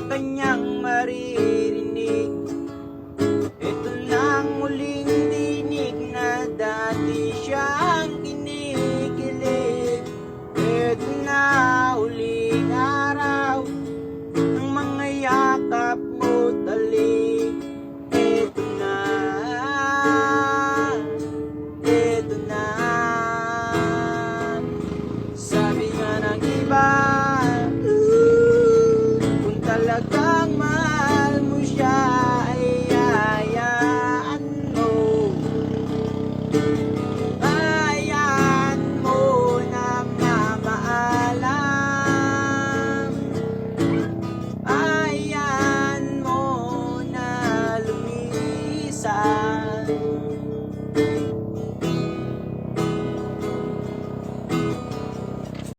kanyang maririnig. Ito lang muling dinig na dati siyang kinikilig. Ito na huling araw ng mga yakap mo talik. Ito na, ito na. Sabi nga ng iba,